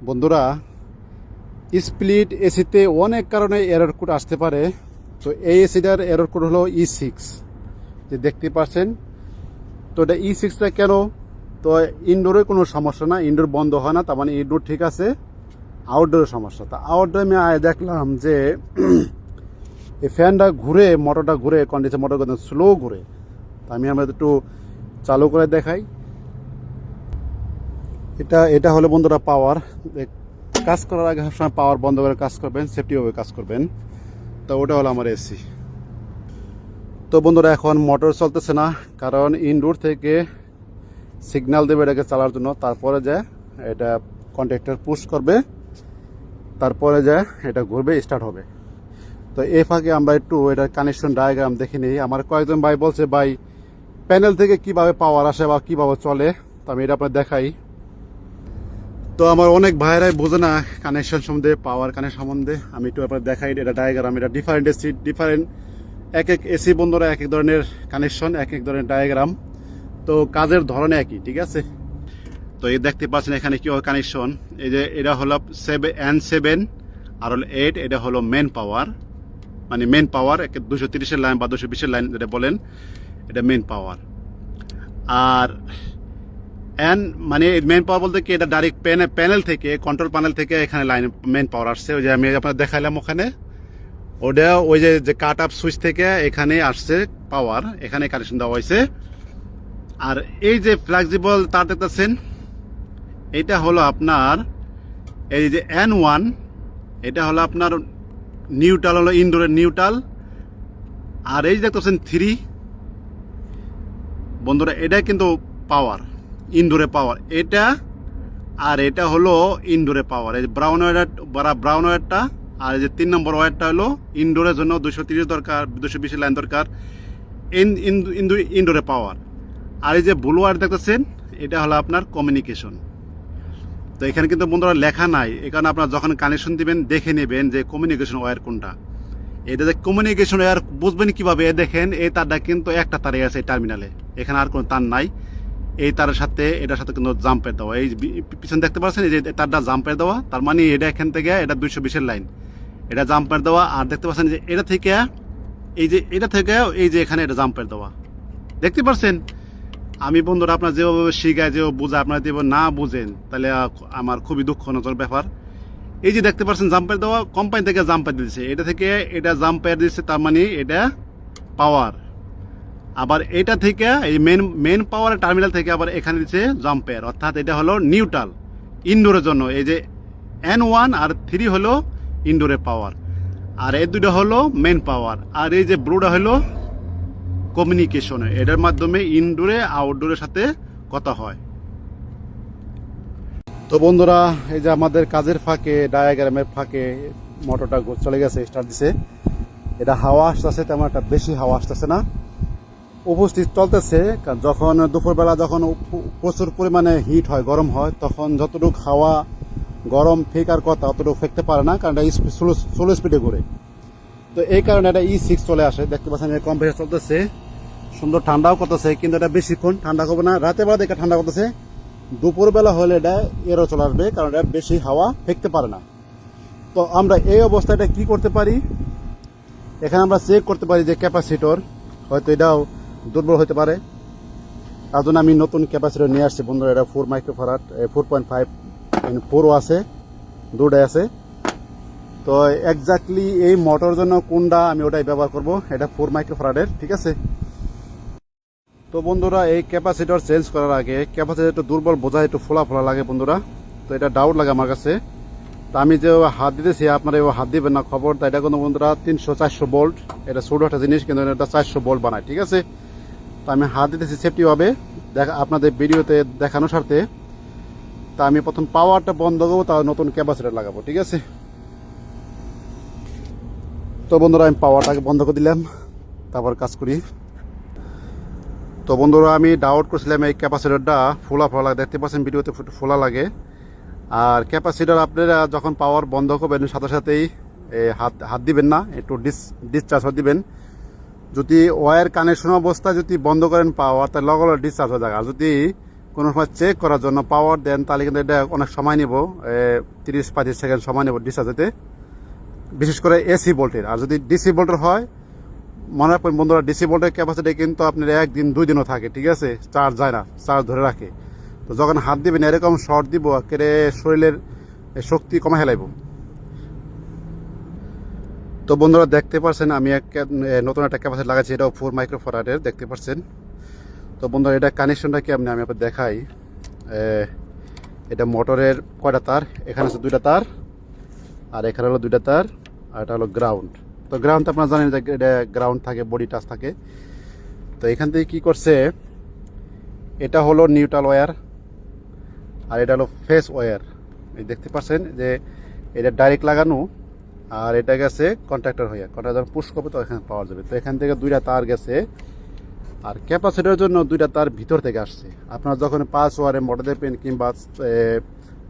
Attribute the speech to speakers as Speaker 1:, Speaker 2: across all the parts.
Speaker 1: বন্ধুরা, স্প্লিট এসিতে অনেক কারণে এরর কোড আসতে পারে। তো এই এসিটার এরর কোড হলো E6, যে দেখতে পাচ্ছেন। তো এটা E6টা কেন? তো ইনডোরে কোনো সমস্যা না, ইনডোর বন্ধ হয় না, তার মানে ইনডোর ঠিক আছে, আউটডোরের সমস্যা। তা আউটডোরে আমি দেখলাম যে এই ফ্যানটা ঘুরে, মোটরটা ঘুরে, কন্ডিশন মোটর কিন্তু স্লো ঘুরে। তা আমি আমরা একটু চালু করে দেখাই। এটা হলো বন্ধুরা পাওয়ার। কাজ করার আগে সবসময় পাওয়ার বন্ধ করে কাজ করবেন, সেফটিভাবে কাজ করবেন। তো ওটা হলো আমার এসি। তো বন্ধুরা, এখন মোটর চলতেছে না, কারণ ইনডোর থেকে সিগন্যাল দেবে এটাকে চালার জন্য, তারপরে যে এটা কন্ট্যাক্টর পুশ করবে, তারপরে যে এটা ঘুরবে, স্টার্ট হবে। তো এই ফাঁকে আমরা একটু এটার কানেকশন ডায়াগ্রাম দেখে নিই। আমার কয়েকজন ভাই বলছে, ভাই প্যানেল থেকে কিভাবে পাওয়ার আসে বা কিভাবে চলে, তো আমি এটা আপনার দেখাই। তো আমার অনেক ভাইরাই বোঝে না কানেকশন সম্বন্ধে, পাওয়ার কানেকশন সম্বন্ধে। আমি একটু আপনার দেখাই এটা ডায়াগ্রাম। এটা ডিফারেন্ট এসি, ডিফারেন্ট এক এক এসি বন্ধুরা এক এক ধরনের কানেকশন, এক এক ধরনের ডায়াগ্রাম। তো কাজের ধরনে একই, ঠিক আছে। তো এই দেখতে পাচ্ছেন এখানে কি কানেকশন। এই যে এটা হলো N7 আর হলো 8, এটা হলো মেন পাওয়ার, মানে মেন পাওয়ার 230-এর লাইন বা 220-এর লাইন যেটা বলেন, এটা মেন পাওয়ার। আর এন মানে মেন পাওয়ার বলতে কি, এটা ডাইরেক্ট প্যানেল থেকে, কন্ট্রোল প্যানেল থেকে এখানে লাইন মেন পাওয়ার আসছে। ওই যে আমি আপনার দেখাইলাম ওখানে, ওটা ওই যে কাট আপ সুইচ থেকে এখানে আসছে পাওয়ার, এখানে কানেকশন দেওয়া হয়েছে। আর এই যে ফ্লেক্সিবল তার দেখতেছেন, এটা হলো আপনার এই যে N1, এটা হলো আপনার নিউট্রাল, হলো ইনডোরের নিউট্রাল। আর এই যে দেখতেছেন 3 বন্ধুরা, এটা কিন্তু পাওয়ার, ইনডোরে পাওয়ার এটা। আর এটা হলো ইনডোরে পাওয়ার, এই যে ব্রাউন ওয়্যারটা। আর এই যে 3 নম্বর ওয়্যারটা হলো ইনডোরের জন্য 230 দরকার, 220 লাইন দরকার, ইনডোরে পাওয়ার। আর এই যে ব্লু ওয়্যার দেখতেছেন, এটা হলো আপনার কমিউনিকেশন। তো এখানে কিন্তু বন্ধুরা লেখা নাই, এখানে আপনার যখন কানেকশন দিবেন দেখে নেবেন যে কমিউনিকেশন ওয়্যার কোনটা। এটা যে কমিউনিকেশন ওয়্যার বুঝবেন কিভাবে, দেখেন এই তারটা কিন্তু একটা তারে আছে টার্মিনালে, এখানে আর কোনো তার নাই। এই তারের সাথে এটার সাথে কিন্তু জাম্পের দেওয়া, এই পিছনে দেখতে পাচ্ছেন এই যে তারটা জাম্পের দেওয়া, তার মানে এটা এখান থেকে এটা 220-এর লাইন, এটা জাম্পের দেওয়া। আর দেখতে পাচ্ছেন যে এটা থেকে এটা থেকে এই যে এখানে এটা জাম্পের দেওয়া, দেখতে পাচ্ছেন। আমি বন্ধুরা আপনার যেভাবে শিখায়, যেভাবে বোঝায়, আপনারা যেভাবে না বুঝেন, তাহলে আমার খুবই দুঃখজনক ব্যাপার। এই যে দেখতে পাচ্ছেন জাম্পের দেওয়া, কোম্পানি থেকে জাম্পার দিচ্ছে, এটা থেকে এটা জাম্পার দিচ্ছে, তার মানে এটা পাওয়ার। আবার এটা থেকে এই মেন পাওয়ার টার্মিনাল থেকে আবার এখানে দিচ্ছে জাম্পার, অর্থাৎ এটা হলো নিউট্রাল ইনডোরের জন্য। এই যে N1 আর 3 হলো ইনডোরের পাওয়ার, আর এই দুটো হলো মেন পাওয়ার। আর এই যে ব্লুটা হলো কমিউনিকেশন, এটার মাধ্যমে ইনডোরে আউটডোরের সাথে কথা হয়। তো বন্ধুরা, এই যে আমাদের কাজের ফাঁকে, ডায়াগ্রামের ফাঁকে মোটরটা চলে গেছে, স্টার্ট দিছে। এটা হাওয়া আসতেছে, তেমন একটা বেশি হাওয়া আসতেছে না, উপস্থিত চলতেছে। যখন দুপুরবেলা যখন প্রচুর পরিমাণে হিট হয়, গরম হয়, তখন যতটুকু হাওয়া গরম ফেকার কথা অতটুকু ফেকতে পারে না, কারণ এটা স্লো স্পিডে ঘুরে। তো এই কারণে এটা E6 চলে আসে। দেখতে পাচ্ছেন কম্প্রেসার চলতেছে, সুন্দর ঠান্ডাও করতেছে, কিন্তু এটা বেশিক্ষণ ঠান্ডা করবে না, রাতের বেলা দেখে ঠান্ডা করতেছে। দুপুরবেলা হলে এটা এরও চলে আসবে, কারণ এটা বেশি হাওয়া ফেকতে পারে না। তো আমরা এই অবস্থায় এটা কি করতে পারি, এখানে আমরা চেক করতে পারি যে ক্যাপাসিটর হয়তো এটাও দুর্বল হতে পারে। তার জন্য আমি নতুন ক্যাপাসিটর নিয়ে আসছি বন্ধুরা। এটা 4 মাইক্রোফ্যারাড, 4.5 4ও আছে, দুটাই আছে। তো এক্স্যাক্টলি এই মোটর জন্য কোনটা আমি ওটাই ব্যবহার করব, এটা 4 মাইক্রোফ্যারাডের, ঠিক আছে। তো বন্ধুরা, এই ক্যাপাসিটর চেঞ্জ করার আগে ক্যাপাসিটর একটু দুর্বল বোঝা, একটু ফোলা ফোলা লাগে বন্ধুরা। তো এটা ডাউট লাগে আমার কাছে। তো আমি যে হাত দিতেছি, আপনারা এবার হাত দিবেন না, খবর। তো এটা কিন্তু বন্ধুরা 300-400 ভোল্ট, এটা ছোটো একটা জিনিস, কিন্তু এটা 400 ভোল্ট বানায়, ঠিক আছে। তো আমি হাত দিতেছি সেফটিভাবে, আপনাদের ভিডিওতে দেখানোর স্বার্থে। তা আমি প্রথম পাওয়ারটা বন্ধ করবো, তার নতুন ক্যাপাসিটর লাগাবো, ঠিক আছে। তো বন্ধুরা, আমি পাওয়ারটাকে বন্ধ করে দিলাম, তারপর কাজ করি। তো বন্ধুরা, আমি ডাউট করছিলাম এই ক্যাপাসিটরটা ফোলা ফোলা লাগে, দেখতে পাচ্ছেন ভিডিওতে ফোলা লাগে। আর ক্যাপাসিটর আপনারা যখন পাওয়ার বন্ধ করবেন, সাথে সাথেই হাত দিবেন না, একটু ডিসচার্জ দিবেন। যদি ওয়্যার কানেকশন অবস্থা যদি বন্ধ করেন পাওয়ার, তাহলে লগে লগে ডিসচার্জ হয়ে যায়। আর যদি কোনো সময় চেক করার জন্য পাওয়ার দেন, তাহলে কিন্তু এটা অনেক সময় নেব, 30-35 সেকেন্ড সময় নেব ডিসচার্জ হতে, বিশেষ করে এসি ভোল্টের। আর যদি ডিসি ভোল্টের হয়, মনে রাখবেন বন্ধুরা, ডিসি ভোল্টের ক্যাপাসিটি কিন্তু আপনার 1 দিন 2 দিনও থাকে, ঠিক আছে, চার্জ যায় না, চার্জ ধরে রাখে। তো যখন হাত দিবেন এরকম শর্ট দিব, একেবারে শরীরের শক্তি কমে হেলাইব। তো বন্ধুরা দেখতে পাচ্ছেন আমি নতুন একটা ক্যাপাসিটি লাগাচ্ছি, এটাও 4 মাইক্রোফ্যারাডের, দেখতে পাচ্ছেন। তো বন্ধুরা এটা কানেকশনটা কি আমি আপনাদের দেখাই। এটা মোটরের কয়টা তার, এখানে আছে 2টা তার, আর এখানে হলো 2টা তার, আর এটা হলো গ্রাউন্ড। তো গ্রাউন্ড তো আপনারা জানেন যে এটা গ্রাউন্ড থাকে, বডি টাচ থাকে। তো এখান থেকে কি করছে, এটা হলো নিউট্রাল ওয়্যার, আর এটা হলো ফেস ওয়্যার। এই দেখতে পাচ্ছেন যে এটা ডাইরেক্ট লাগানো, আর এটা গেছে কন্ট্রাক্টর হয়ে, কন্ট্রাক্টর পুশ করবে তো এখানে পাওয়া যাবে। তো এখান থেকে 2টা তার গেছে, আর ক্যাপাসিটারের জন্য 2টা তার ভিতর থেকে আসছে। আপনারা যখন 5 ওয়ারের মোটর দেখবেন কিংবা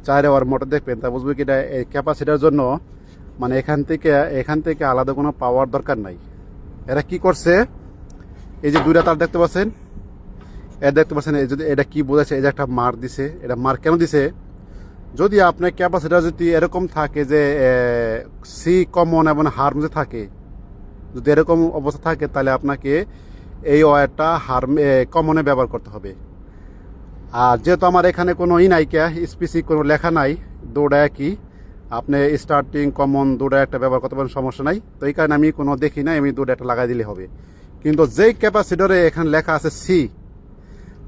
Speaker 1: 4 ওয়ার মোটর দেখবেন, তা বুঝবে কি এটা এই ক্যাপাসিটারের জন্য, মানে এখান থেকে আলাদা কোনো পাওয়ার দরকার নাই। এরা কি করছে, এই যে 2টা তার দেখতে পাচ্ছেন, দেখতে পাচ্ছেন এই যদি এটা কি বোঝাচ্ছে, এই যে একটা মার দিছে। এটা মার কেন দিছে, যদি আপনার ক্যাপাসিটার যদি এরকম থাকে যে সি কমন এবং হার্মসে থাকে, যদি এরকম অবস্থা থাকে, তাহলে আপনাকে এই ওয়্যারটা কমনে ব্যবহার করতে হবে। আর যেহেতু আমার এখানে কোনো নাই, স্পেসিফিক কোনো লেখা নাই, দুটা একই, আপনি স্টার্টিং কমন দুটা একটা ব্যবহার করতে পারেন, সমস্যা নাই। তো এই কারণে আমি কোনো দেখি না, আমি দুটা একটা লাগাই দিলে হবে। কিন্তু যেই ক্যাপাসিটরে এখানে লেখা আছে সি,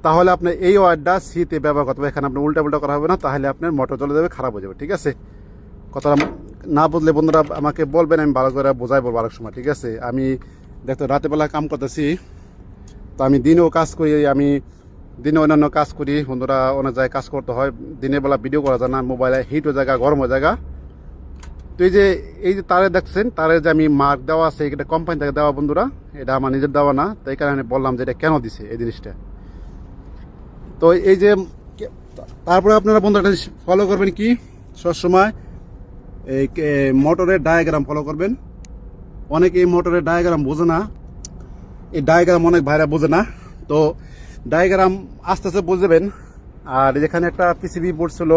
Speaker 1: তাহলে আপনি এই ওয়্যারটা সিতে ব্যবহার করতে হবে। এখানে আপনি উল্টা করা হবে না, তাহলে আপনার মোটর চলে যাবে, খারাপ হয়ে যাবে, ঠিক আছে। কথাটা না বুঝলে বন্ধুরা আমাকে বলবেন, আমি ভালো করে বোঝাই বলবো আরেক সময়, ঠিক আছে। আমি দেখতে রাতের বেলা কাম করতেছি, তো আমি দিনেও কাজ করি, আমি দিনে অন্যান্য কাজ করি বন্ধুরা, অনেক জায়গায় কাজ করতে হয়, দিনের বেলা ভিডিও করা যায় না, মোবাইলে হিট হয়ে জায়গা, গরম হয়ে জায়গা। তো এই যে তারে দেখছেন, তারে যে আমি মার্ক দেওয়া আছে, এটা কোম্পানি থেকে দেওয়া বন্ধুরা, এটা আমার নিজের দেওয়া না। তো এই কারণে বললাম যে এটা কেন দিছে এই জিনিসটা। তো এই যে তারপরে আপনারা বন্ধুরা একটা ফলো করবেন কি, সবসময় এই মোটরের ডায়াগ্রাম ফলো করবেন। অনেকে এই মোটরের ডায়াগ্রাম বোঝে না, এই ডায়াগ্রাম অনেক ভাইরা বোঝে না। তো ডায়াগ্রাম আস্তে আস্তে বুঝবেন। আর যেখানে একটা পিসিবি বোর্ড ছিল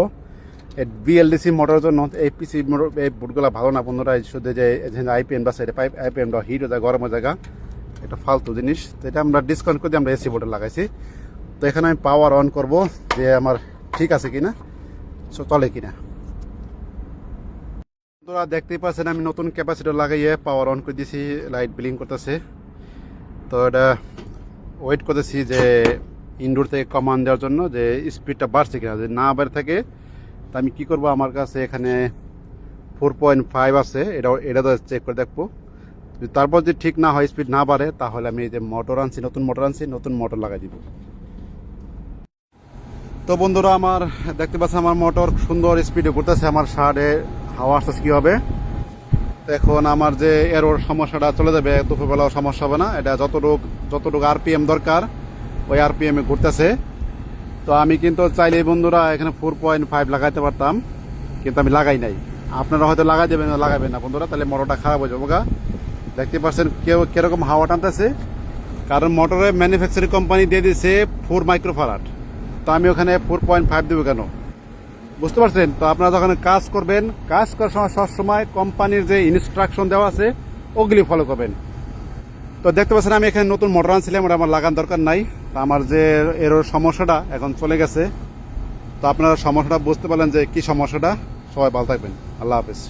Speaker 1: বিএলডিসি মোটরের জন্য, এই পিসিবি মোটর এই বোর্ডগুলো ভালো না বন্ধুরা, শুধু যে আইপিএন বা সাইডে আইপিএনটা হিট হয়ে যায়, গরমের জায়গা, এটা ফালতু জিনিস। তো এটা আমরা ডিসকাউন্ট করে আমরা এসি বোর্ডে লাগাইছি। তো এখানে আমি পাওয়ার অন করব যে আমার ঠিক আছে কিনা, চলে কিনা। বন্ধুরা দেখতেই পাচ্ছেন আমি নতুন ক্যাপাসিটর লাগাইয়ে পাওয়ার অন করে দিয়েছি, লাইট ব্লিং করতেছে। তো এটা ওয়েট করতেছি যে ইনডোর থেকে কমান্ড দেওয়ার জন্য, যে স্পিডটা বাড়ছে কিনা। যদি না বেড়ে থাকে তা আমি কী করবো, আমার কাছে এখানে 4.5 আছে, এটা তো চেক করে দেখবো। তারপর যদি ঠিক না হয়, স্পিড না বাড়ে, তাহলে আমি এই যে নতুন মোটর লাগাই দিব। তো বন্ধুরা আমার দেখতে পাচ্ছেন আমার মোটর সুন্দর স্পিডে ঘুরতেছে, আমার শার্টে হাওয়া আসতেছে কীভাবে। এখন আমার যে এরোর সমস্যাটা চলে যাবে, দুপুরবেলাও সমস্যা হবে না। এটা যতটুকু আরপিএম দরকার ওই আরপিএমে ঘুরতেছে। তো আমি কিন্তু চাইলে বন্ধুরা এখানে 4.5 লাগাইতে পারতাম, কিন্তু আমি লাগাই নাই। আপনারা হয়তো লাগাই দেবেন, লাগাবেন না বন্ধুরা, তাহলে মোটরটা খারাপ হয়ে যাবো গা। দেখতে পাচ্ছেন কিরকম হাওয়া টানতেছে, কারণ মোটরের ম্যানুফ্যাকচারিং কোম্পানি দিয়ে দিয়েছে 4 মাইক্রোফ্যারাড। তো আমি ওখানে 4.5 দেবো কেন, বুঝতে পারছেন। তো আপনারা যখন কাজ করবেন, কাজ করার সময় সবসময় কোম্পানির যে ইনস্ট্রাকশন দেওয়া আছে ওগুলি ফলো করবেন। তো দেখতে পাচ্ছেন আমি এখানে নতুন মোটর আনছিলাম, ওটা আমার লাগানোর দরকার নাই। তো আমার যে এর সমস্যাটা এখন চলে গেছে। তো আপনারা সমস্যাটা বুঝতে পারলেন যে কি সমস্যাটা। সবাই ভালো থাকবেন, আল্লাহ হাফেজ।